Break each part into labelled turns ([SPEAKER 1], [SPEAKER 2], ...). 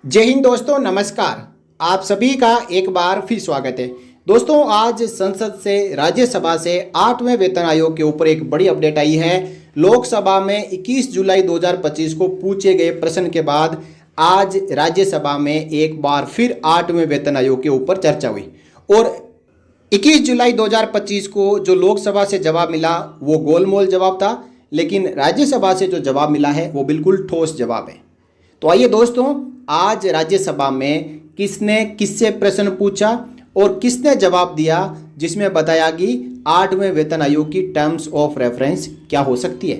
[SPEAKER 1] जय हिंद दोस्तों, नमस्कार। आप सभी का एक बार फिर स्वागत है। दोस्तों, आज संसद से, राज्यसभा से 8वें वेतन आयोग के ऊपर एक बड़ी अपडेट आई है। लोकसभा में 21 जुलाई 2025 को पूछे गए प्रश्न के बाद आज राज्यसभा में एक बार फिर 8वें वेतन आयोग के ऊपर चर्चा हुई और 21 जुलाई 2025 को जो लोकसभा से जवाब मिला वो गोलमोल जवाब था, लेकिन राज्यसभा से जो जवाब मिला है वो बिल्कुल ठोस जवाब है। तो आइए दोस्तों, आज राज्यसभा में किसने किससे प्रश्न पूछा और किसने जवाब दिया, जिसमें बताया कि 8वें वेतन आयोग की टर्म्स ऑफ रेफरेंस क्या हो सकती है।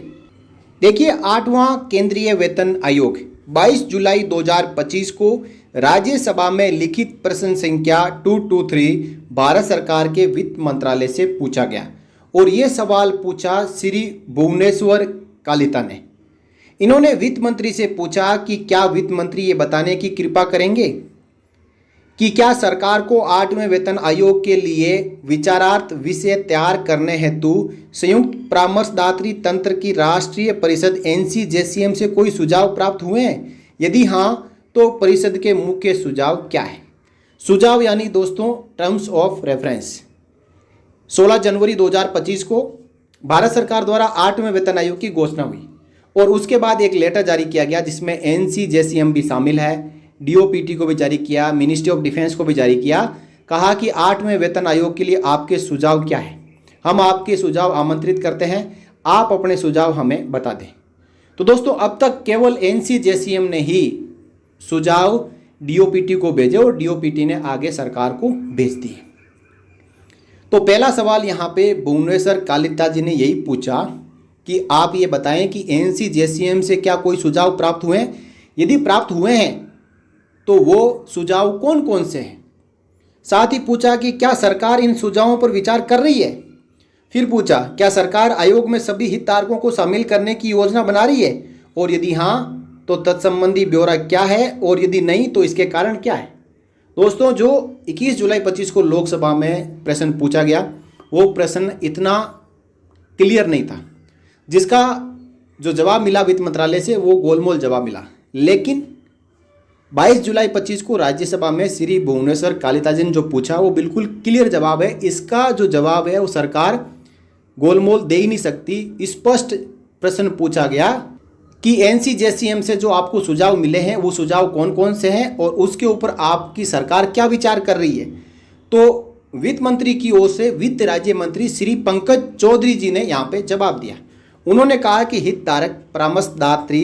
[SPEAKER 1] देखिए, 8वां केंद्रीय वेतन आयोग 22 जुलाई 2025 को राज्यसभा में लिखित प्रश्न संख्या 223 भारत सरकार के वित्त मंत्रालय से पूछा गया और ये सवाल पूछा श्री भुवनेश्वर कालिता ने। इन्होंने वित्त मंत्री से पूछा कि क्या वित्त मंत्री ये बताने की कृपा करेंगे कि क्या सरकार को 8वें वेतन आयोग के लिए विचारार्थ विषय तैयार करने हेतु संयुक्त परामर्शदात्री तंत्र की राष्ट्रीय परिषद NCJCM से कोई सुझाव प्राप्त हुए हैं? यदि हाँ, तो परिषद के मुख्य सुझाव क्या है? सुझाव यानी दोस्तों टर्म्स ऑफ रेफरेंस। 16 जनवरी 2025 को भारत सरकार द्वारा 8वें वेतन आयोग की घोषणा हुई और उसके बाद एक लेटर जारी किया गया जिसमें NCJCM भी शामिल है, DOPT को भी जारी किया, मिनिस्ट्री ऑफ डिफेंस को भी जारी किया। कहा कि 8वें वेतन आयोग के लिए आपके सुझाव क्या है, हम आपके सुझाव आमंत्रित करते हैं, आप अपने सुझाव हमें बता दें। तो दोस्तों, अब तक केवल NCJCM ने ही सुझाव DOPT को भेजे और DOPT ने आगे सरकार को भेज दिए। तो पहला सवाल यहाँ पे भुवनेश्वर कालिता जी ने यही पूछा कि आप ये बताएं कि NCJCM से क्या कोई सुझाव प्राप्त हुए हैं? यदि प्राप्त हुए हैं तो वो सुझाव कौन कौन से हैं? साथ ही पूछा कि क्या सरकार इन सुझावों पर विचार कर रही है? फिर पूछा क्या सरकार आयोग में सभी हितधारकों को शामिल करने की योजना बना रही है, और यदि हाँ तो तत्संबंधी ब्यौरा क्या है, और यदि नहीं तो इसके कारण क्या है? दोस्तों, जो 21 जुलाई 25 को लोकसभा में प्रश्न पूछा गया वो प्रश्न इतना क्लियर नहीं था, जिसका जो जवाब मिला वित्त मंत्रालय से वो गोलमोल जवाब मिला। लेकिन 22 जुलाई 25 को राज्यसभा में श्री भुवनेश्वर कालिता जी ने जो पूछा वो बिल्कुल क्लियर जवाब है। इसका जो जवाब है वो सरकार गोलमोल दे ही नहीं सकती। स्पष्ट प्रश्न पूछा गया कि NCJCM से जो आपको सुझाव मिले हैं वो सुझाव कौन कौन से हैं और उसके ऊपर आपकी सरकार क्या विचार कर रही है। तो वित्त मंत्री की ओर से वित्त राज्य मंत्री श्री पंकज चौधरी जी ने यहाँ पे जवाब दिया। उन्होंने कहा कि हितधारक परामर्शदात्री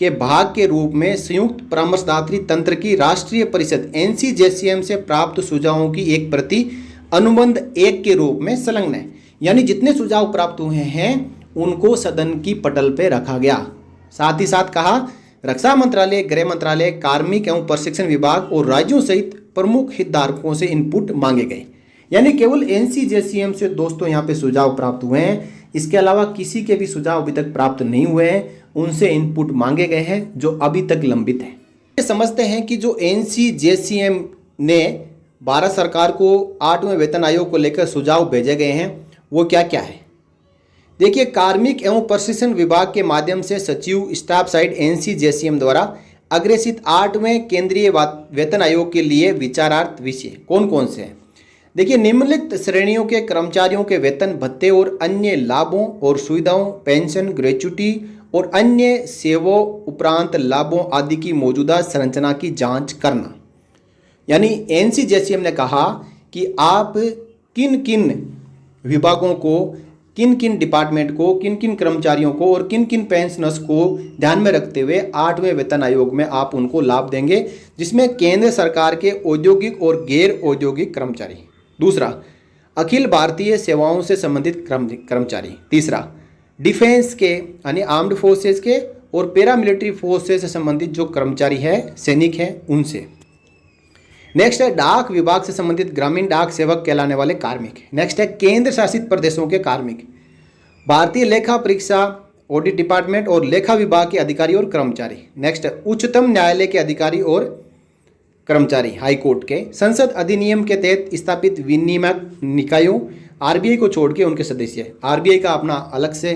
[SPEAKER 1] के भाग के रूप में संयुक्त परामर्शदात्री तंत्र की राष्ट्रीय परिषद NCJCM से प्राप्त सुझावों की एक प्रति अनुबंध 1 के रूप में संलग्न है। यानी जितने सुझाव प्राप्त हुए हैं उनको सदन की पटल पे रखा गया। साथ ही साथ कहा रक्षा मंत्रालय, गृह मंत्रालय, कार्मिक एवं प्रशिक्षण विभाग और राज्यों सहित प्रमुख हितधारकों से इनपुट मांगे गए। यानी केवल NCJCM से दोस्तों यहाँ पे सुझाव प्राप्त हुए हैं, इसके अलावा किसी के भी सुझाव अभी तक प्राप्त नहीं हुए हैं। उनसे इनपुट मांगे गए हैं जो अभी तक लंबित है। समझते हैं कि जो NCJCM ने भारत सरकार को 8वें वेतन आयोग को लेकर सुझाव भेजे गए हैं वो क्या क्या है। देखिए, कार्मिक एवं प्रशिक्षण विभाग के माध्यम से सचिव स्टाफ साइड NCJCM द्वारा अग्रेसित 8वें केंद्रीय वेतन आयोग के लिए विचारार्थ विषय कौन कौन से हैं। देखिए, निम्नलिखित श्रेणियों के कर्मचारियों के वेतन भत्ते और अन्य लाभों और सुविधाओं, पेंशन, ग्रेच्युटी और अन्य सेवाओं उपरांत लाभों आदि की मौजूदा संरचना की जांच करना। यानी NCJCM ने कहा कि आप किन किन विभागों को, किन किन डिपार्टमेंट को, किन किन कर्मचारियों को और किन किन पेंशनर्स को ध्यान में रखते हुए 8वें वेतन आयोग में आप उनको लाभ देंगे, जिसमें केंद्र सरकार के औद्योगिक और गैर औद्योगिक कर्मचारी। दूसरा, अखिल भारतीय सेवाओं से संबंधित कर्मचारी। तीसरा, डिफेंस के यानी आर्म्ड फोर्सेस के और पैरामिलिट्री फोर्सेस से संबंधित जो कर्मचारी है, सैनिक हैं, उनसे। नेक्स्ट है डाक विभाग से संबंधित ग्रामीण डाक सेवक कहलाने वाले कार्मिक। नेक्स्ट है केंद्र शासित प्रदेशों के कार्मिक, भारतीय लेखा परीक्षा ऑडिट डिपार्टमेंट और लेखा विभाग के अधिकारी और कर्मचारी। नेक्स्ट है उच्चतम न्यायालय के अधिकारी और कर्मचारी, हाई कोर्ट के, संसद अधिनियम के तहत स्थापित विनियामक निकायों, RBI को छोड़ के उनके सदस्य। RBI का अपना अलग से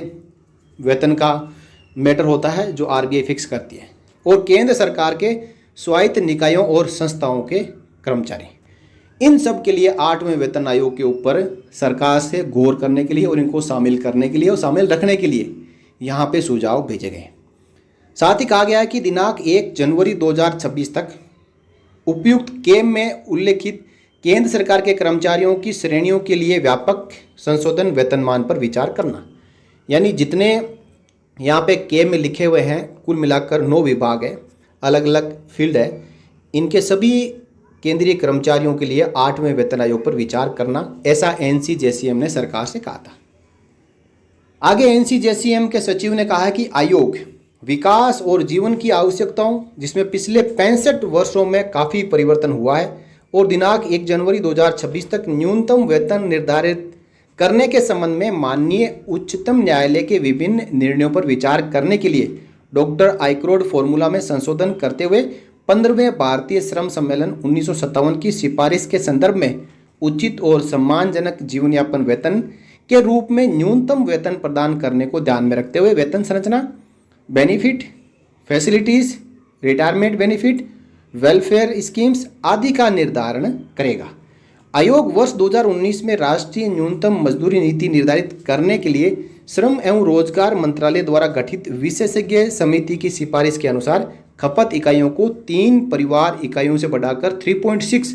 [SPEAKER 1] वेतन का मैटर होता है जो RBI फिक्स करती है। और केंद्र सरकार के स्वायत्त निकायों और संस्थाओं के कर्मचारी। इन सब के लिए 8वें वेतन आयोग के ऊपर सरकार से गौर करने के लिए और इनको शामिल करने के लिए और शामिल रखने के लिए यहाँ पे सुझाव भेजे गए। साथ ही कहा गया है कि दिनांक 1 जनवरी 2026 तक उपयुक्त केम में उल्लेखित केंद्र सरकार के कर्मचारियों की श्रेणियों के लिए व्यापक संशोधन वेतनमान पर विचार करना। यानी जितने यहाँ पे केम में लिखे हुए हैं, कुल मिलाकर 9 विभाग है, अलग अलग फील्ड है, इनके सभी केंद्रीय कर्मचारियों के लिए 8वें वेतन आयोग पर विचार करना, ऐसा NCJCM ने सरकार से कहा था। आगे NCJCM के सचिव ने कहा है कि आयोग विकास और जीवन की आवश्यकताओं, जिसमें पिछले 65 वर्षों में काफ़ी परिवर्तन हुआ है, और दिनांक 1 जनवरी 2026 तक न्यूनतम वेतन निर्धारित करने के संबंध में माननीय उच्चतम न्यायालय के विभिन्न निर्णयों पर विचार करने के लिए डॉक्टर आइक्रोड फॉर्मूला में संशोधन करते हुए 15वें भारतीय श्रम सम्मेलन 1957 की सिफारिश के संदर्भ में उचित और सम्मानजनक जीवन यापन वेतन के रूप में न्यूनतम वेतन प्रदान करने को ध्यान में रखते हुए वेतन संरचना, benefit, facilities, retirement benefit, welfare schemes आदि का निर्धारण करेगा। आयोग वर्ष 2019 में राष्ट्रीय न्यूनतम मजदूरी नीति निर्धारित करने के लिए श्रम एवं रोजगार मंत्रालय द्वारा गठित विशेषज्ञ समिति की सिफारिश के अनुसार खपत इकाइयों को 3 परिवार इकाइयों से बढ़ाकर 3.6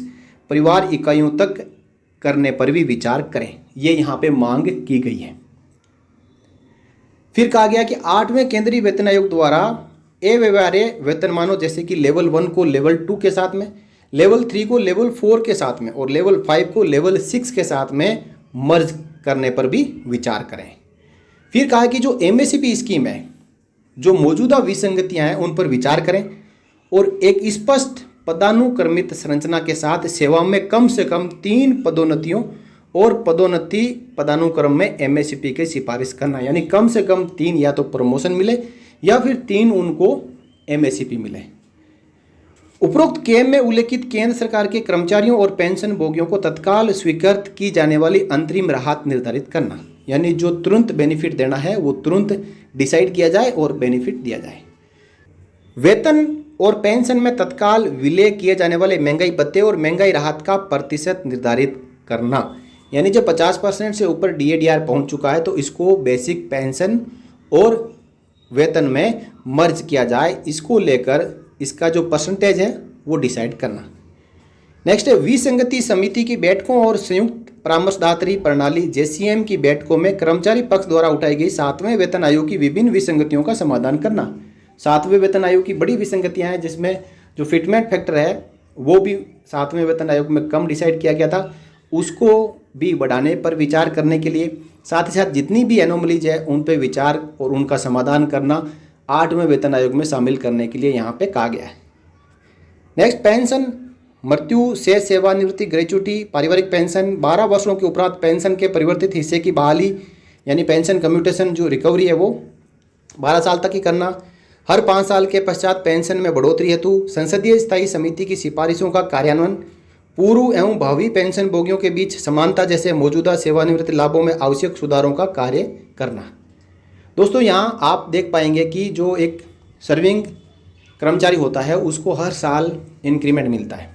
[SPEAKER 1] परिवार इकाइयों तक करने पर भी विचार करें, ये यहाँ पे मांग की गई है। फिर कहा गया कि 8वें केंद्रीय वेतन आयोग द्वारा अव्यवहार्य वेतनमानों जैसे कि लेवल 1 को लेवल 2 के साथ में, लेवल 3 को लेवल 4 के साथ में और लेवल 5 को लेवल 6 के साथ में मर्ज करने पर भी विचार करें। फिर कहा कि जो MSP स्कीम है, जो मौजूदा विसंगतियां हैं उन पर विचार करें और एक स्पष्ट पदानुक्रमित संरचना के साथ सेवा में कम से कम 3 पदोन्नतियों और पदोन्नति पदानुक्रम में MSP की सिफारिश करना। यानी कम से कम 3 या तो प्रमोशन मिले या फिर 3 उनको MSP मिले। उपरोक्त केम में उल्लेखित केंद्र सरकार के कर्मचारियों और पेंशन भोगियों को तत्काल स्वीकृत की जाने वाली अंतरिम राहत निर्धारित करना। यानी जो तुरंत बेनिफिट देना है वो तुरंत डिसाइड किया जाए और बेनिफिट दिया जाए। वेतन और पेंशन में तत्काल विलय किए जाने वाले महंगाई भत्ते और महंगाई राहत का प्रतिशत निर्धारित करना। यानी जब 50% से ऊपर DADR पहुंच चुका है तो इसको बेसिक पेंशन और वेतन में मर्ज किया जाए, इसको लेकर इसका जो परसेंटेज है वो डिसाइड करना। नेक्स्ट है विसंगति समिति की बैठकों और संयुक्त परामर्शदात्री प्रणाली JCM की बैठकों में कर्मचारी पक्ष द्वारा उठाई गई 7वें वेतन आयोग की विभिन्न विसंगतियों का समाधान करना। 7वें वेतन आयोग की बड़ी विसंगतियां हैं, जिसमें जो फिटमेंट फैक्टर है वो भी 7वें वेतन आयोग में कम डिसाइड किया गया था, उसको भी बढ़ाने पर विचार करने के लिए, साथ ही साथ जितनी भी एनोमलीज है उन पर विचार और उनका समाधान करना 8वें वेतन आयोग में शामिल करने के लिए यहाँ पे कहा गया है। नेक्स्ट पेंशन, मृत्यु से सेवानिवृत्ति, ग्रेच्युटी, पारिवारिक पेंशन, 12 वर्षों के उपरांत पेंशन के परिवर्तित हिस्से की बहाली यानी पेंशन कम्यूटेशन जो रिकवरी है वो 12 साल तक ही करना। हर 5 साल के पश्चात पेंशन में बढ़ोतरी हेतु संसदीय स्थायी समिति की सिफारिशों का कार्यान्वयन। पूर्व एवं भावी पेंशन भोगियों के बीच समानता जैसे मौजूदा सेवानिवृत्ति लाभों में आवश्यक सुधारों का कार्य करना। दोस्तों यहाँ आप देख पाएंगे कि जो एक सर्विंग कर्मचारी होता है उसको हर साल इंक्रीमेंट मिलता है,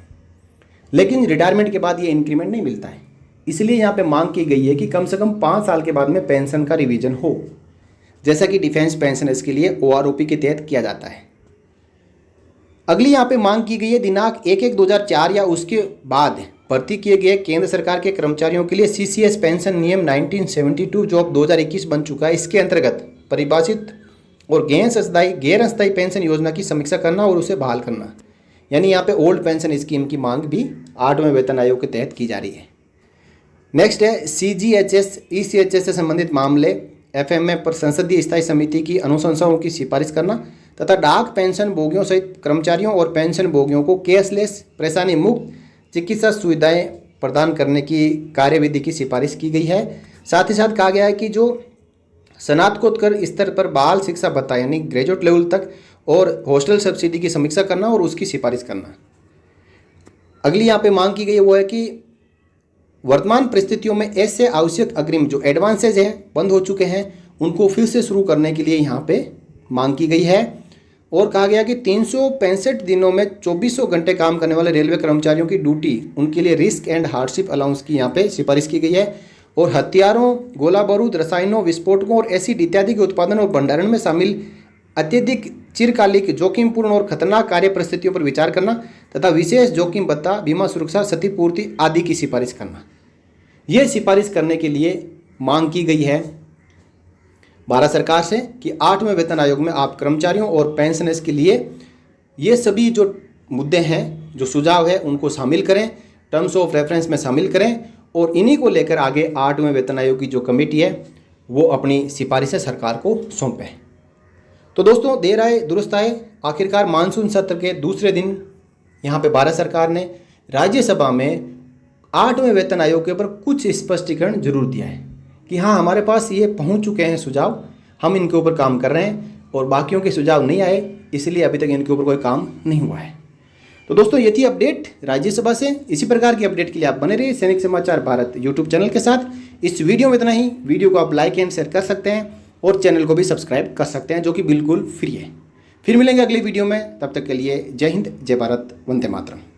[SPEAKER 1] लेकिन रिटायरमेंट के बाद ये इंक्रीमेंट नहीं मिलता है। इसलिए यहाँ पे मांग की गई है कि कम से कम 5 साल के बाद में पेंशन का रिवीजन हो, जैसा कि डिफेंस पेंशन इसके लिए OROP के तहत किया जाता है। अगली यहाँ पे मांग की गई है दिनांक 1/1/2004 या उसके बाद भर्ती किए गए केंद्र सरकार के कर्मचारियों के लिए CCS पेंशन नियम 1972 जो अब 2021 बन चुका है, इसके अंतर्गत परिभाषित और गैर अस्थायी पेंशन योजना की समीक्षा करना और उसे बहाल करना। यानी यहाँ पे ओल्ड पेंशन स्कीम की मांग भी 8वें वेतन आयोग के तहत की जा रही है। नेक्स्ट है CGHS ECHS से संबंधित मामले FMA पर संसदीय स्थायी समिति की अनुशंसाओं की सिफारिश करना तथा डाक पेंशन भोगियों सहित कर्मचारियों और पेंशन भोगियों को कैशलेस परेशानी मुक्त चिकित्सा सुविधाएं प्रदान करने की कार्यविधि की सिफारिश की गई है। साथ ही साथ कहा गया है कि जो स्नातकोत्तर स्तर पर बाल शिक्षा भत्ता यानी ग्रेजुएट लेवल तक और हॉस्टल सब्सिडी की समीक्षा करना और उसकी सिफारिश करना। अगली यहाँ पे मांग की गई है वो है कि वर्तमान परिस्थितियों में ऐसे आवश्यक अग्रिम जो एडवांसेज हैं बंद हो चुके हैं उनको फिर से शुरू करने के लिए यहाँ पे मांग की गई है। और कहा गया कि 365 दिनों में 2400 घंटे काम करने वाले रेलवे कर्मचारियों की ड्यूटी, उनके लिए रिस्क एंड हार्डशिप अलाउंस की यहाँ पे सिफारिश की गई है। और हथियारों, गोला बारूद, रसायनों, विस्फोटकों और एसिड इत्यादि के उत्पादन और भंडारण में शामिल अत्यधिक चिरकालिक जोखिमपूर्ण और खतरनाक कार्य परिस्थितियों पर विचार करना तथा विशेष जोखिम भत्ता, बीमा सुरक्षा, क्षतिपूर्ति आदि की सिफारिश करना। यह सिफारिश करने के लिए मांग की गई है भारत सरकार से कि 8वें वेतन आयोग में आप कर्मचारियों और पेंशनर्स के लिए ये सभी जो मुद्दे हैं, जो सुझाव है, उनको शामिल करें, टर्म्स ऑफ रेफरेंस में शामिल करें और इन्हीं को लेकर आगे 8वें वेतन आयोग की जो कमेटी है वो अपनी सिफारिशें सरकार को सौंपें। तो दोस्तों, देर आए दुरुस्त आए, आखिरकार मानसून सत्र के दूसरे दिन यहाँ पे भारत सरकार ने राज्यसभा में 8वें वेतन आयोग के ऊपर कुछ स्पष्टीकरण जरूर दिया है कि हाँ, हमारे पास ये पहुँच चुके हैं सुझाव, हम इनके ऊपर काम कर रहे हैं और बाकियों के सुझाव नहीं आए, इसलिए अभी तक इनके ऊपर कोई काम नहीं हुआ है। तो दोस्तों, ये थी अपडेट राज्यसभा से। इसी प्रकार की अपडेट के लिए आप बने रहिए सैनिक समाचार भारत यूट्यूब चैनल के साथ। इस वीडियो में इतना ही। वीडियो को आप लाइक एंड शेयर कर सकते हैं और चैनल को भी सब्सक्राइब कर सकते हैं, जो कि बिल्कुल फ्री है। फिर मिलेंगे अगली वीडियो में, तब तक के लिए जय हिंद, जय भारत, वंदे मातरम।